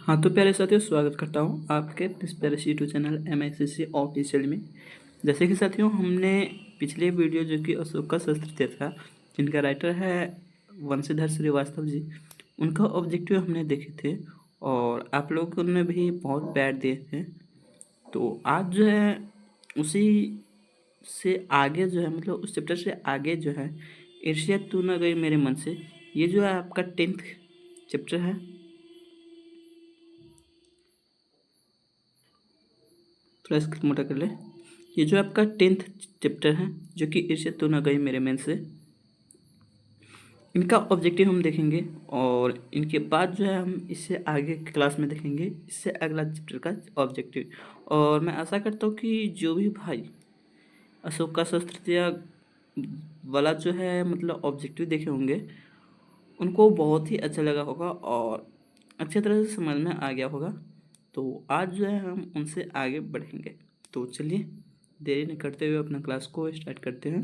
हाँ तो प्यारे साथियों, स्वागत करता हूँ आपके इस प्यारे यूट्यूब चैनल MSCC ऑफिशियल में। जैसे कि साथियों, हमने पिछले वीडियो जो कि अशोका शास्त्री था, जिनका राइटर है वंशीधर श्रीवास्तव जी, उनका ऑब्जेक्टिव हमने देखे थे और आप लोगों ने भी बहुत प्यार दिए थे। तो आज जो है उसी से आगे जो है, मतलब उस चैप्टर से आगे जो है, ईर्ष्या तू न गई मेरे मन से, ये जो है आपका 10th चैप्टर है। थोड़ा स्क्रीन मोटा कर ले। ये जो आपका 10th चैप्टर है, जो कि ईर्ष्या तू न गई मेरे मन से, इनका ऑब्जेक्टिव हम देखेंगे और इनके बाद जो है हम इससे आगे की क्लास में देखेंगे इससे अगला चैप्टर का ऑब्जेक्टिव। और मैं आशा करता हूँ कि जो भी भाई अशोका शास्त्री वाला जो है मतलब ऑब्जेक्टिव देखे होंगे, उनको बहुत ही अच्छा लगा होगा और अच्छी तरह से समझ में आ गया होगा। तो आज जो है हम उनसे आगे बढ़ेंगे। तो चलिए देरी न करते हुए अपना क्लास को स्टार्ट करते हैं।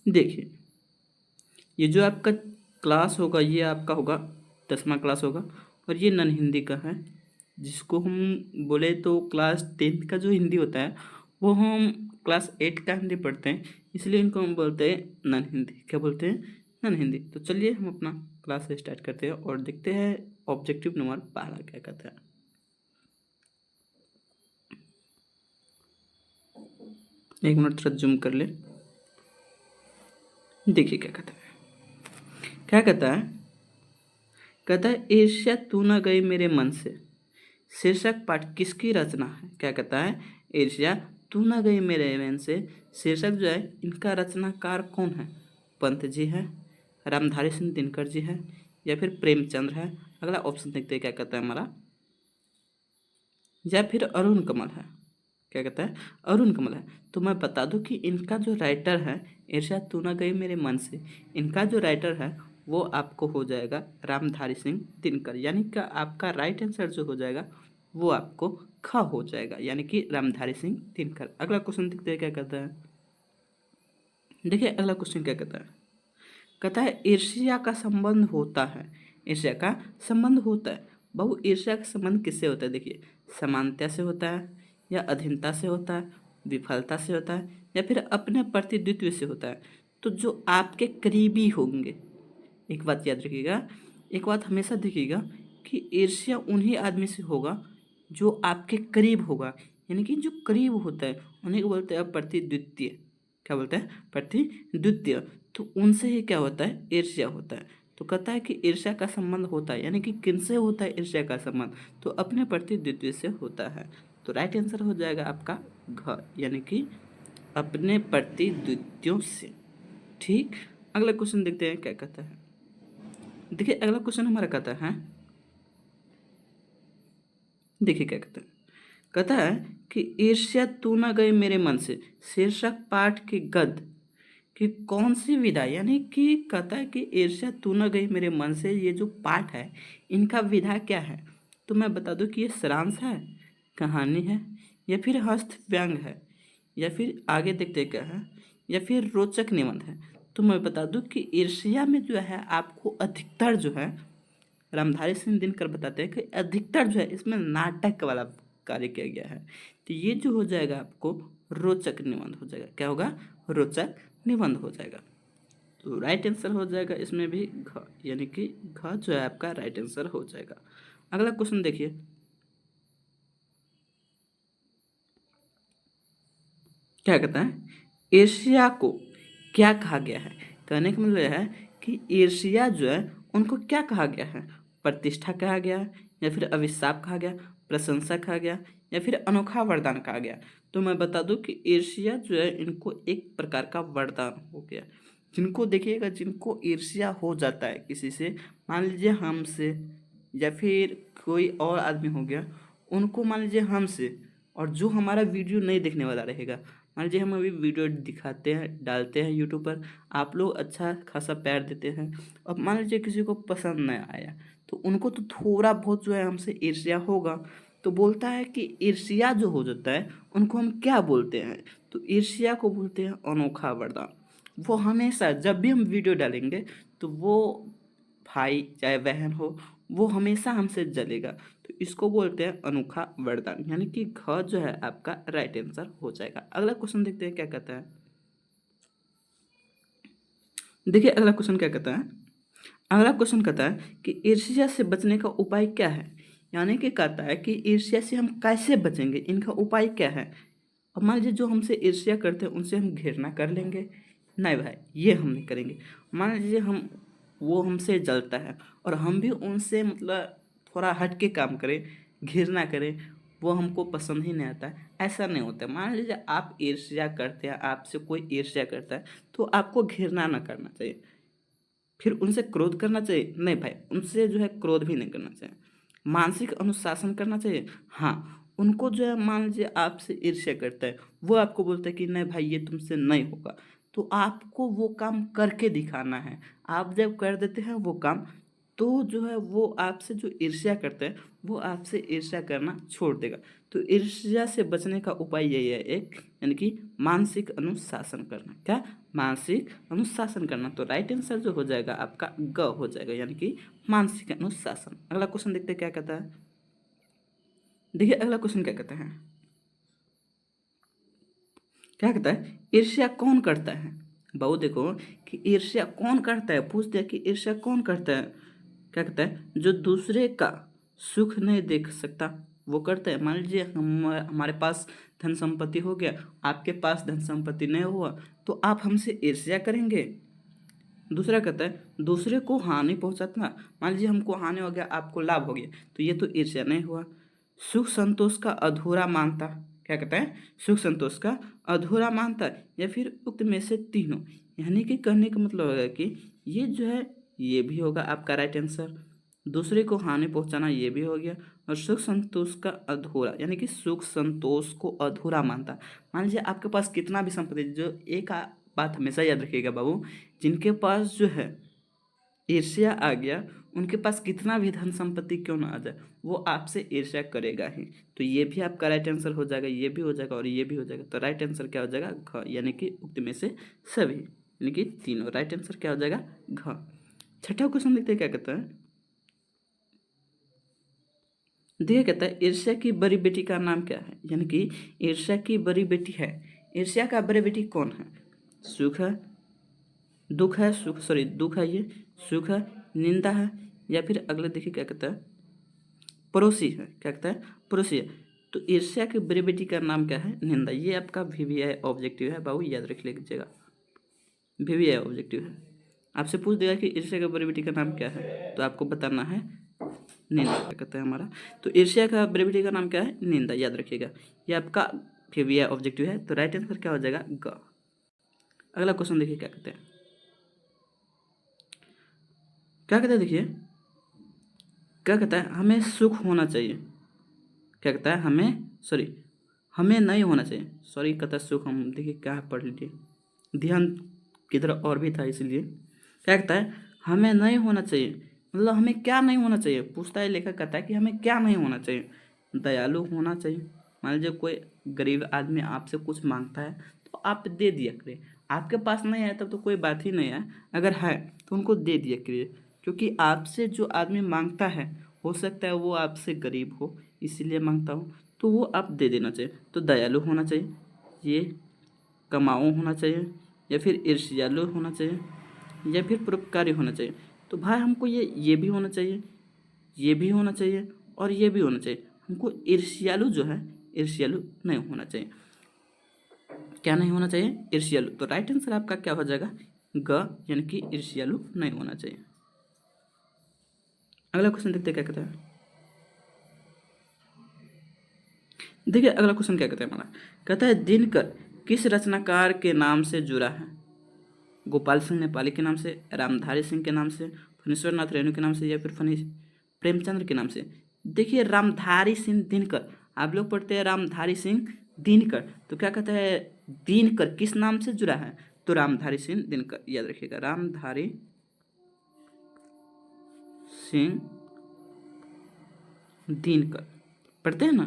देखिए, ये जो आपका क्लास होगा ये आपका होगा 10वां क्लास होगा और ये नन हिंदी का है, जिसको हम बोले तो क्लास 10th का जो हिंदी होता है वो हम क्लास 8 का हिंदी पढ़ते हैं, इसलिए इनको हम बोलते हैं नन हिंदी। क्या बोलते हैं? नन हिंदी। तो चलिए हम अपना क्लास स्टार्ट करते हैं और देखते हैं ऑब्जेक्टिव नंबर 12 क्या कहता है। एक मिनट थोड़ा जूम कर ले। देखिए क्या कहता है। क्या कहता है? कहता है ईर्ष्या तू न गई मेरे मन से, शीर्षक पाठ किसकी रचना है? क्या कहता है? ईर्ष्या तू न गई मेरे मन से, शीर्षक जो है इनका रचनाकार कौन है? पंत जी है, रामधारी सिंह दिनकर जी है, या फिर प्रेमचंद्र है? अगला ऑप्शन देखते हैं क्या कहता है हमारा, या फिर अरुण कमल है। क्या कहता है? अरुण कमल है। तो मैं बता दूं कि इनका जो राइटर है ईर्ष्या तू न गई मेरे मन से, इनका जो राइटर है वो आपको हो जाएगा रामधारी सिंह दिनकर, यानी कि आपका राइट आंसर जो हो जाएगा वो आपको ख हो जाएगा, यानी कि रामधारी सिंह दिनकर। अगला क्वेश्चन देखते हैं क्या कहता है। देखिए अगला क्वेश्चन क्या कहता है। कहता है ईर्ष्या का संबंध होता है, ईर्ष्या का संबंध होता है। बहु ईर्ष्या का संबंध किससे होता है? देखिए, समानता से होता है, या अधीनता से होता है, विफलता से होता है, या फिर अपने प्रति द्वित्व से होता है। तो जो आपके करीबी होंगे, एक बात याद रखिएगा, एक बात हमेशा देखिएगा कि ईर्ष्या उन्हीं आदमी से होगा जो आपके करीब होगा, यानी कि जो करीब होता है उन्हीं को बोलते हैं प्रतिद्वितीय। क्या बोलते हैं? प्रतिद्वितीय। तो उनसे ही क्या होता है? ईर्ष्या होता है। तो कहता है कि ईर्ष्या का संबंध होता है, यानी कि किनसे होता है ईर्ष्या का संबंध? तो अपने प्रति द्वितीय से होता है। तो राइट आंसर हो जाएगा आपका घ, यानी कि अपने प्रति द्वितीयों से। ठीक, अगला क्वेश्चन देखते हैं क्या कहता है। देखिए अगला क्वेश्चन हमारा कहता है, देखिए क्या कहता है। कहता है कि ईर्ष्या तू न गई मेरे मन से, शीर्षक पाठ के गद कि कौन सी विधा, यानी कि कहता है कि ईर्ष्या तू न गई मेरे मन से, ये जो पाठ है इनका विधा क्या है? तो मैं बता दूं कि ये सारांश है, कहानी है, या फिर हस्त व्यंग है, या फिर आगे देखते क्या है, या फिर रोचक निबंध है। तो मैं बता दूं कि ईर्ष्या में जो है आपको अधिकतर जो है, रामधारी सिंह दिनकर बताते हैं कि अधिकतर जो है इसमें नाटक वाला कार्य किया गया है। तो ये जो हो जाएगा आपको रोचक निबंध हो जाएगा। क्या होगा? रोचक निबंध हो जाएगा। तो राइट आंसर हो जाएगा इसमें भी घ, यानी कि घ जो है आपका राइट आंसर हो जाएगा। अगला क्वेश्चन देखिए, क्या कहता है। ईर्ष्या को क्या कहा गया है? कहने का मतलब यह है कि ईर्ष्या जो है उनको क्या कहा गया है? प्रतिष्ठा कहा गया, या फिर अभिशाप कहा गया, प्रशंसा कहा गया, या फिर अनोखा वरदान कहा गया? तो मैं बता दूं कि ईर्ष्या जो है इनको एक प्रकार का वरदान हो गया। जिनको देखिएगा, जिनको ईर्ष्या हो जाता है किसी से, मान लीजिए हमसे या फिर कोई और आदमी हो गया, उनको मान लीजिए हमसे, और जो हमारा वीडियो नहीं देखने वाला रहेगा, मान लीजिए हम अभी वीडियो दिखाते हैं डालते हैं यूट्यूब पर, आप लोग अच्छा खासा प्यार देते हैं, अब मान लीजिए किसी को पसंद नहीं आया, तो उनको तो थोड़ा बहुत जो है हमसे ईर्ष्या होगा। तो बोलता है कि ईर्ष्या जो हो जाता है उनको हम क्या बोलते हैं? तो ईर्ष्या को बोलते हैं अनोखा वरदान। वो हमेशा जब भी हम वीडियो डालेंगे तो वो भाई चाहे बहन हो, वो हमेशा हमसे जलेगा। तो इसको बोलते हैं अनोखा वरदान, यानी कि घ जो है आपका राइट आंसर हो जाएगा। अगला क्वेश्चन देखते हैं क्या कहता है। देखिए अगला क्वेश्चन क्या कहता है। अगला क्वेश्चन कहता है कि ईर्ष्या से बचने का उपाय क्या है। यानी कि कहता है कि ईर्ष्या से हम कैसे बचेंगे, इनका उपाय क्या है। अब मान लीजिए जो हमसे ईर्ष्या करते हैं उनसे हम घृणा कर लेंगे, नहीं भाई ये हम नहीं करेंगे। मान लीजिए हम वो हमसे जलता है और हम भी उनसे मतलब थोड़ा हट के काम करें, घृणा करें, वो हमको पसंद ही नहीं आता है, ऐसा नहीं होता है। मान लीजिए आप ईर्ष्या करते हैं, आपसे कोई ईर्ष्या करता है तो आपको घृणा ना करना चाहिए, फिर उनसे क्रोध करना चाहिए, नहीं भाई उनसे जो है क्रोध भी नहीं करना चाहिए। मानसिक अनुशासन करना चाहिए, हाँ। उनको जो है मान लीजिए आपसे ईर्ष्या करता है, वो आपको बोलता है कि नहीं भाई ये तुमसे नहीं होगा, तो आपको वो काम करके दिखाना है। आप जब कर देते हैं वो काम, तो जो है वो आपसे जो ईर्ष्या करता है वो आपसे ईर्ष्या करना छोड़ देगा। तो ईर्ष्या से बचने का उपाय यही है एक, यानी कि मानसिक अनुशासन करना। क्या, मानसिक अनुशासन करना। तो राइट आंसर जो हो जाएगा आपका ग हो जाएगा, यानी कि मानसिक अनुशासन। अगला क्वेश्चन देखते हैं क्या कहता है। देखिए अगला क्वेश्चन क्या कहता है। क्या कहता है, ईर्ष्या कौन करता है। बहु देखो कि ईर्ष्या कौन करता है, पूछते हैं कि ईर्ष्या कौन करता है। क्या कहता है, जो दूसरे का सुख नहीं देख सकता वो करता है। मान लीजिए हमारे पास धन संपत्ति हो गया, आपके पास धन संपत्ति नहीं हुआ, तो आप हमसे ईर्ष्या करेंगे। दूसरा कहता है दूसरे को हानि पहुंचातना, मान लीजिए हमको हानि हो गया आपको लाभ हो गया, तो ये तो ईर्ष्या नहीं हुआ। सुख संतोष का अधूरा मानता, क्या कहता है, सुख संतोष का अधूरा मानता, या फिर उक्त में से तीनों। यानी कि कहने का मतलब होगा कि ये जो है ये भी होगा आपका राइट आंसर। दूसरे को हानि पहुंचाना ये भी हो गया, और सुख संतोष का अधूरा, यानी कि सुख संतोष को अधूरा मानता। मान लीजिए आपके पास कितना भी संपत्ति, जो एक बात हमेशा याद रखिएगा बाबू, जिनके पास जो है ईर्ष्या आ गया, उनके पास कितना भी धन संपत्ति क्यों ना आ जाए, वो आपसे ईर्ष्या करेगा ही। तो ये भी आपका राइट आंसर हो जाएगा, ये भी हो जाएगा और ये भी हो जाएगा। तो राइट आंसर क्या हो जाएगा, घ, यानी कि उक्त में से सभी, यानी कि तीनों। राइट आंसर क्या हो जाएगा, घ। छठा क्वेश्चन देखते हैं क्या कहता है। देखिए कहता है ईर्ष्या की बड़ी बेटी का नाम क्या है। यानी कि ईर्ष्या की बड़ी बेटी है, ईर्ष्या का बड़ी बेटी कौन है। सुख है, दुख है, सुख सॉरी दुख है, ये सुख है, निंदा है, या फिर अगले देखिए क्या कहता है, पड़ोसी है। क्या कहता है, पड़ोसी है। तो ईर्ष्या की बड़ी बेटी का नाम क्या है, निंदा। ये आपका वीवीआई ऑब्जेक्टिव है बाबू, याद रख लीजिएगा, वीवीआई ऑब्जेक्टिव है। आपसे पूछ देगा कि ईर्ष्या की बड़ी बेटी का नाम क्या है, तो आपको बताना है निंदा। क्या कहता है हमारा, तो ईर्ष्या का बड़ी बेटी का नाम क्या है, निंदा, याद रखिएगा। ये आपका वीवीआई ऑब्जेक्टिव है। तो राइट आंसर क्या हो जाएगा, ग। अगला क्वेश्चन देखिए क्या कहते हैं। क्या कहता है, देखिए क्या कहता है, हमें सुख होना चाहिए। क्या कहता है, हमें सॉरी हमें नहीं होना चाहिए, सॉरी कहता है सुख, हम देखिए क्या पढ़ लीजिए, ध्यान किधर और भी था इसलिए। क्या कहता है, हमें नहीं होना चाहिए, मतलब हमें क्या नहीं होना चाहिए, पूछता है लेखक, कहता है कि हमें क्या नहीं होना चाहिए। दयालु होना चाहिए। मान लीजिए कोई गरीब आदमी आपसे कुछ मांगता है तो आप दे दिया करिए, आपके पास नहीं है तब तो कोई बात ही नहीं है, अगर है तो उनको दे दिया करिए, क्योंकि आपसे जो आदमी मांगता है हो सकता है वो आपसे गरीब हो इसीलिए मांगता हूँ, तो वो आप दे देना चाहिए। तो दयालु होना चाहिए, ये कमाऊ होना चाहिए, या फिर ईर्ष्यालु होना चाहिए, या फिर परोपकारी होना चाहिए। तो भाई हमको ये भी होना चाहिए, ये भी होना चाहिए और ये भी होना चाहिए। हमको ईर्ष्यालु जो है ईर्ष्यालु नहीं होना चाहिए। क्या नहीं होना चाहिए, ईर्ष्यालु। तो राइट आंसर आपका क्या हो जाएगा, ग, यानी कि ईर्ष्यालु नहीं होना चाहिए। अगला क्वेश्चन देखते हैं क्या कहता है। देखिए अगला क्वेश्चन क्या कहता है हमारा, कहता है दिनकर किस रचनाकार के नाम से जुड़ा है। गोपाल सिंह नेपाली के नाम से, रामधारी सिंह के नाम से, फणीश्वर नाथ रेणु के नाम से, या फिर फनी प्रेमचंद्र के नाम से। देखिए रामधारी सिंह दिनकर, आप लोग पढ़ते हैं रामधारी सिंह दिनकर, तो क्या कहता है दिनकर किस नाम से जुड़ा है, तो रामधारी सिंह दिनकर, याद रखिएगा रामधारी सिंह दिनकर, पढ़ते हैं ना।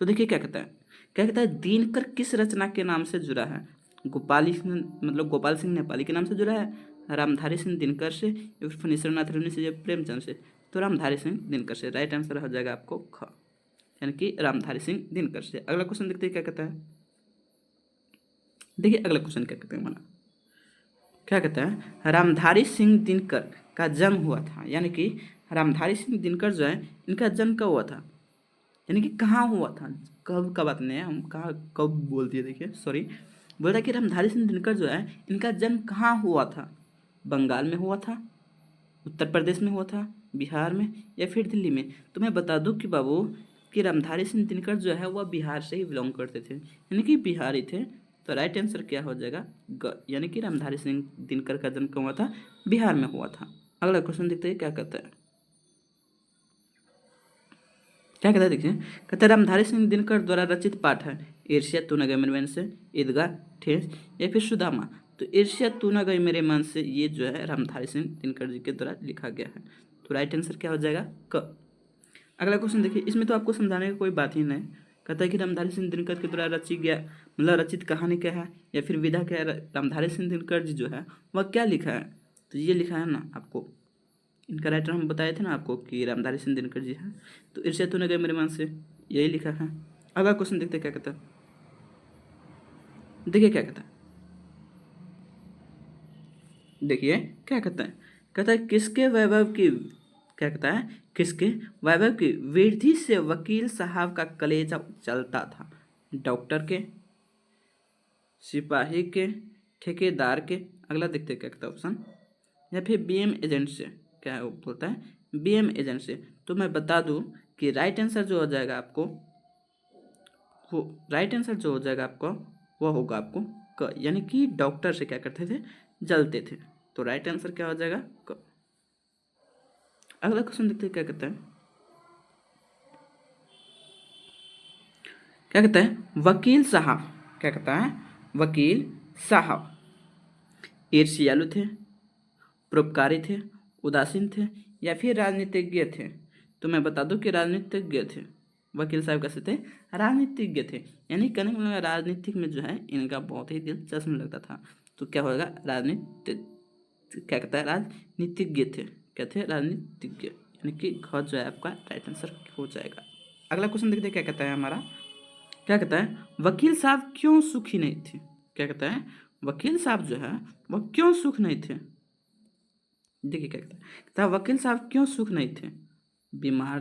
तो देखिए क्या कहता है, क्या कहता है दिनकर किस रचना के नाम से जुड़ा है। गोपाली मतलब गोपाल सिंह नेपाली के नाम से जुड़ा है, रामधारी सिंह दिनकर से या फिर फणीश्वरनाथ रेणु से या प्रेमचंद से, तो रामधारी सिंह दिनकर से। राइट आंसर हो जाएगा आपको ख, यानी कि रामधारी सिंह दिनकर से। अगला क्वेश्चन देखते हैं क्या कहता है। देखिए अगला क्वेश्चन क्या कहते हैं हमारा, क्या कहता है, रामधारी सिंह दिनकर का जन्म हुआ था, यानी कि रामधारी सिंह दिनकर जो है इनका जन्म कब हुआ था, यानी कि कहाँ हुआ था, कब का बात नहीं है, हम कहाँ कब बोल दिए, देखिए सॉरी, बोल रहा कि रामधारी सिंह दिनकर जो है इनका जन्म कहाँ हुआ था, बंगाल में हुआ था, उत्तर प्रदेश में हुआ था, बिहार में या फिर दिल्ली में। तो मैं बता दूं कि बाबू कि रामधारी सिंह दिनकर जो है वह बिहार से ही बिलोंग करते थे, यानी कि बिहारी थे। तो राइट आंसर क्या हो जाएगा ग, यानी कि रामधारी सिंह दिनकर का जन्म कब हुआ था, बिहार में हुआ था। अगला क्वेश्चन देखते हैं क्या कहता है, क्या कहता है देखिए, कहता है रामधारी सिंह दिनकर द्वारा रचित पाठ है ईर्ष्या तू न गई मेरे मन से, ईदगाह, ठेस या फिर सुदामा। तो ईर्ष्या तू न गई मेरे मन से ये जो है रामधारी सिंह दिनकर जी के द्वारा लिखा गया है। तो राइट आंसर क्या हो जाएगा क। अगला क्वेश्चन देखिए, इसमें तो आपको समझाने की कोई बात ही नहीं। कहता है कि रामधारी सिंह दिनकर के द्वारा रची गया, मतलब रचित कहानी क्या है या फिर विधा क्या है, रामधारी सिंह दिनकर जी जो है वह क्या लिखा है। तो ये लिखा है ना आपको, इनका राइटर हम बताए थे ना आपको कि रामधारी सिंह दिनकर जी हैं। तो ईर्ष्या तूने गए मेरे मन से यही लिखा है। अगला क्वेश्चन देखते क्या कहता है, देखिए क्या कहता है, देखिए क्या कहता है, कहता है किसके वैभव की, क्या कहता है, किसके वैभव की वृद्धि से वकील साहब का कलेजा चलता था, डॉक्टर के, सिपाही के, ठेकेदार के। अगला देखते क्या कहता है ऑप्शन, या फिर बीएम एजेंट से, क्या है वो बोलता है बीएम एजेंट से। तो मैं बता दूं कि राइट आंसर जो हो जाएगा आपको, वो राइट आंसर जो हो जाएगा आपको वो होगा आपको क, यानी कि डॉक्टर से क्या करते थे, जलते थे। तो राइट आंसर क्या हो जाएगा क। अगला क्वेश्चन देखते हैं क्या कहता है, क्या कहता है, वकील साहब, क्या कहता है, वकील साहब ईर्ष्यालु थे, परोपकारी थे, उदासीन थे या फिर राजनीतिज्ञ थे। तो मैं बता दूं कि राजनीतिज्ञ थे। वकील साहब कैसे थे, राजनीतिज्ञ थे, यानी कहने का मतलब राजनीतिक में जो है इनका बहुत ही दिलचस्प लगता था। तो क्या होगा राजनीति, क्या कहता है, राजनीतिज्ञ थे, क्या थे, राजनीतिज्ञ, यानी कि घ जो है आपका राइट आंसर हो जाएगा। अगला क्वेश्चन देखते हैं क्या कहता है हमारा, क्या कहता है, वकील साहब क्यों सुखी नहीं थे, क्या कहता है, वकील साहब जो है वह क्यों सुख नहीं थे। देखिए क्या कहता है वकील साहब क्यों सुख नहीं थे, बीमार,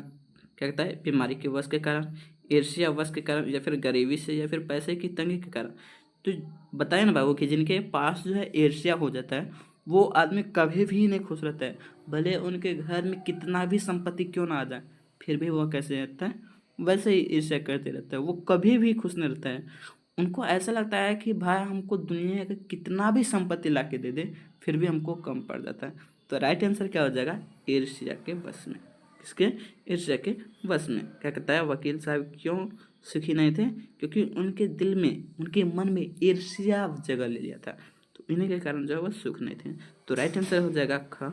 क्या कहता है, बीमारी के वश के कारण, ईर्ष्या वश के कारण या फिर गरीबी से या फिर पैसे की तंगी के कारण। तो बताए ना बाबू कि जिनके पास जो है ईर्ष्या हो जाता है वो आदमी कभी भी नहीं खुश रहता है, भले उनके घर में कितना भी संपत्ति क्यों ना आ जाए फिर भी वो कैसे रहता है, वैसे ही ईर्ष्या करते रहता है, वो कभी भी खुश नहीं रहता है। उनको ऐसा लगता है कि भाई हमको दुनिया का कितना भी संपत्ति ला के दे दे फिर भी हमको कम पड़ जाता है। तो राइट आंसर क्या हो जाएगा, ईर्ष्या के वश में, किसके, ईर्ष्या के वश में। क्या कहता है, वकील साहब क्यों सुखी नहीं थे, क्योंकि उनके दिल में, उनके मन में ईर्ष्या जगह ले लिया था, तो इन्हीं के कारण जो है वह सुख नहीं थे। तो राइट आंसर हो जाएगा ख।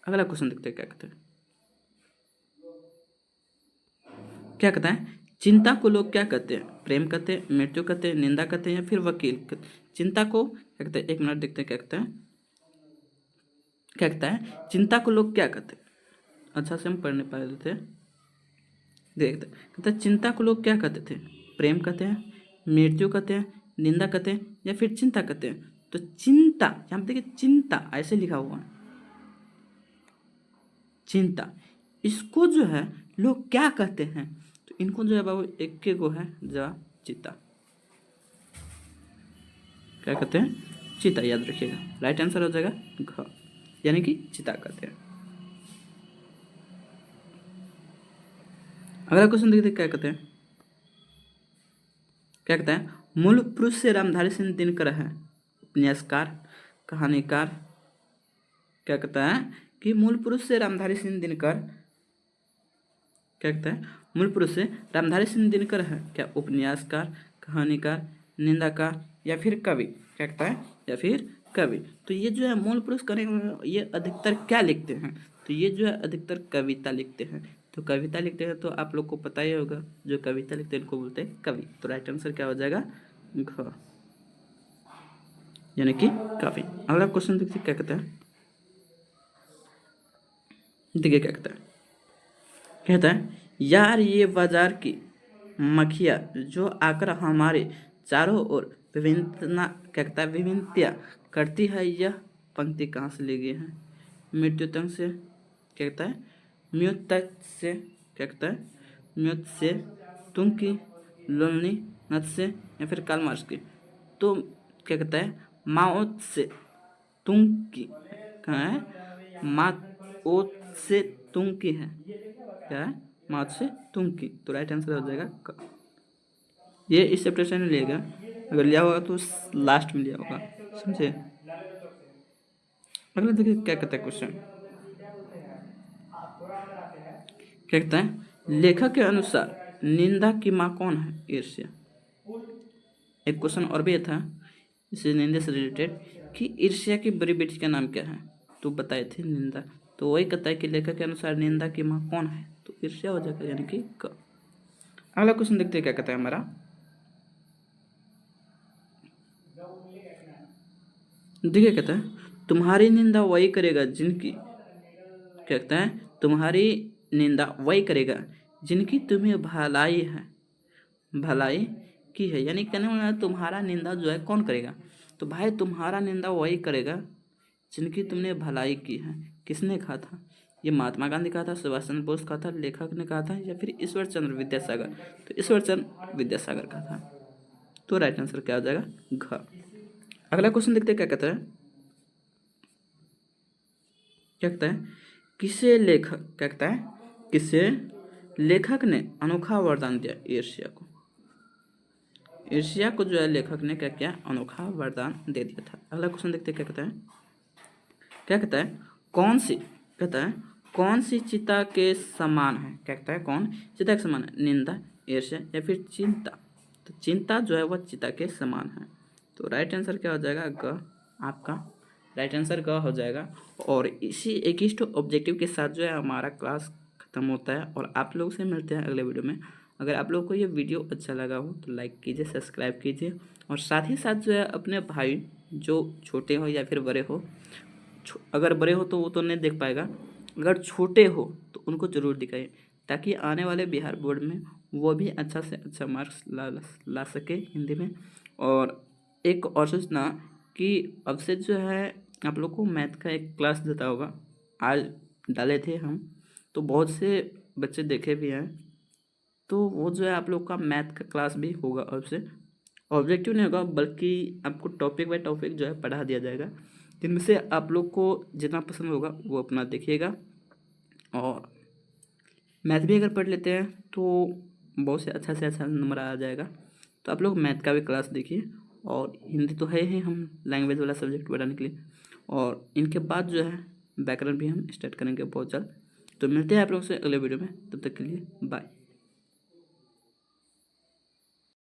अगला क्वेश्चन देखते हैं क्या कहते हैं, क्या कहता है, चिंता को लोग क्या कहते हैं, प्रेम कहते हैं, मृत्यु कहते हैं, निंदा कहते हैं या फिर वकील चिंता को क्या कहते हैं, एक मिनट देखते हैं क्या कहते हैं, क्या कहता है, चिंता को लोग क्या कहते हैं, अच्छा से हम पढ़ नहीं पा रहे थे, देखते कहते हैं चिंता को लोग क्या कहते थे, प्रेम कहते हैं, मृत्यु कहते हैं, निंदा कहते हैं या फिर चिंता कहते हैं। तो चिंता, यहाँ पे देखिए चिंता ऐसे लिखा हुआ है, चिंता, इसको जो है लोग क्या कहते हैं, तो इनको जो है बाबू एक के को है जवाब चिता, क्या कहते हैं, चिता, याद रखिएगा। राइट आंसर हो जाएगा घ, यानी कि चिता कहते हैं। अगला क्वेश्चन देखते हैं क्या कहते हैं, क्या कहता है, मूल पुरुष से रामधारी सिंह दिनकर है उपन्यासकार, कहानीकार। क्या कहता है कि मूल पुरुष से रामधारी सिंह दिनकर, क्या कहता है, मूल पुरुष से रामधारी सिंह दिनकर है क्या उपन्यासकार, कहानीकार, निंदाकार या फिर कवि। क्या कहता है, या फिर कवि। तो ये जो है मूल पुरुष करेंगे ये अधिकतर क्या लिखते हैं, तो ये जो है अधिकतर कविता लिखते हैं। तो कविता लिखते हैं तो आप लोग को पता ही होगा, जो कविता लिखते हैं इनको बोलते हैं कवि। तो राइट आंसर क्या हो जाएगा घ। यानी कि काफ़ी। अगला क्वेश्चन देखिए क्या कहता है। देखिए क्या कहता है यार ये बाजार की मक्खियाँ जो आकर हमारे चारों ओर विभिन्नता क्या कहता है विभिन्नता करती है, यह पंक्ति कहाँ से ली गई है। मृत्युतंग से क्या कहता है म्यूत तक से क्या कहता है म्यूत से तुम की लोलनी नत से या फिर कार्ल मार्क्स की। तो क्या कहता है माओ से तुम की कहाँ है माओ से तुम की है क्या है माओ से तुम की। तो राइट आंसर हो जाएगा क। ये इस चैप्टर से नहीं लिया गया, अगर लिया होगा तो लास्ट में लिया होगा, समझे। अगला देखिए क्या कहता है क्वेश्चन। क्या कहता है लेखक के अनुसार निंदा की माँ कौन है। ईर्ष्या। एक क्वेश्चन और भी था इसे निंदा से रिलेटेड कि ईर्ष्या की बड़ी बेटी का नाम क्या है, तो बताए थे निंदा। तो वही कहता है कि लेखक के अनुसार निंदा की माँ कौन है, तो ईर्ष्या हो जाएगा यानी कि क। अगला क्वेश्चन देखते हैं क्या कहता है हमारा। देखिए कहता है तुम्हारी निंदा वही करेगा जिनकी क्या कहता है तुम्हारी निंदा वही करेगा जिनकी तुम्हें भलाई है भलाई की है। यानी कहने वाला तुम्हारा निंदा जो है कौन करेगा, तो भाई तुम्हारा निंदा वही करेगा जिनकी तुमने भलाई की है। किसने कहा था, ये महात्मा गांधी कहा था, सुभाष चंद्र बोस कहा था, लेखक ने कहा था, या फिर ईश्वर चंद्र विद्यासागर। तो ईश्वर चंद्र विद्यासागर कहा था। तो राइट आंसर क्या हो जाएगा घ। अगला क्वेश्चन देखते हैं क्या कहता है। क्या कहता है किसे लेखक क्या कहता है किसे लेखक ने अनोखा वरदान दिया। ईर्ष्या को। ईर्ष्या को जो है लेखक ने क्या किया अनोखा वरदान दे दिया था। अगला क्वेश्चन देखते हैं क्या कहता है। क्या कहता है कौन सी कहता है कौन सी चिता के समान है। क्या कहता है कौन चिता के समान है, निंदा ईर्ष्या या फिर चिंता। तो चिंता जो है वह चिता के समान है। तो राइट आंसर क्या हो जाएगा ग। आपका राइट आंसर ग हो जाएगा। और इसी 21 ऑब्जेक्टिव के साथ जो है हमारा क्लास खत्म होता है और आप लोग से मिलते हैं अगले वीडियो में। अगर आप लोगों को ये वीडियो अच्छा लगा हो तो लाइक कीजिए, सब्सक्राइब कीजिए और साथ ही साथ जो है अपने भाई जो छोटे हो या फिर बड़े हो, अगर बड़े हो तो वो तो नहीं देख पाएगा, अगर छोटे हो तो उनको ज़रूर दिखाइए ताकि आने वाले बिहार बोर्ड में वो भी अच्छा से अच्छा मार्क्स ला सके हिंदी में। और एक और सूचना कि अब से जो है आप लोग को मैथ का एक क्लास देता होगा, आज डाले थे हम, तो बहुत से बच्चे देखे भी हैं। तो वो जो है आप लोग का मैथ का क्लास भी होगा अब से। ऑब्जेक्टिव नहीं होगा बल्कि आपको टॉपिक बाय टॉपिक जो है पढ़ा दिया जाएगा, जिनमें से आप लोग को जितना पसंद होगा वो अपना देखिएगा। और मैथ भी अगर पढ़ लेते हैं तो बहुत से अच्छा नंबर आ जाएगा। तो आप लोग मैथ का भी क्लास देखिए। और हिंदी तो है ही हम लैंग्वेज वाला सब्जेक्ट पढ़ाने के लिए, और इनके बाद जो है व्याकरण भी हम स्टार्ट करेंगे बहुत जल्द। तो मिलते हैं आप लोग से अगले वीडियो में, तब तक के लिए बाय।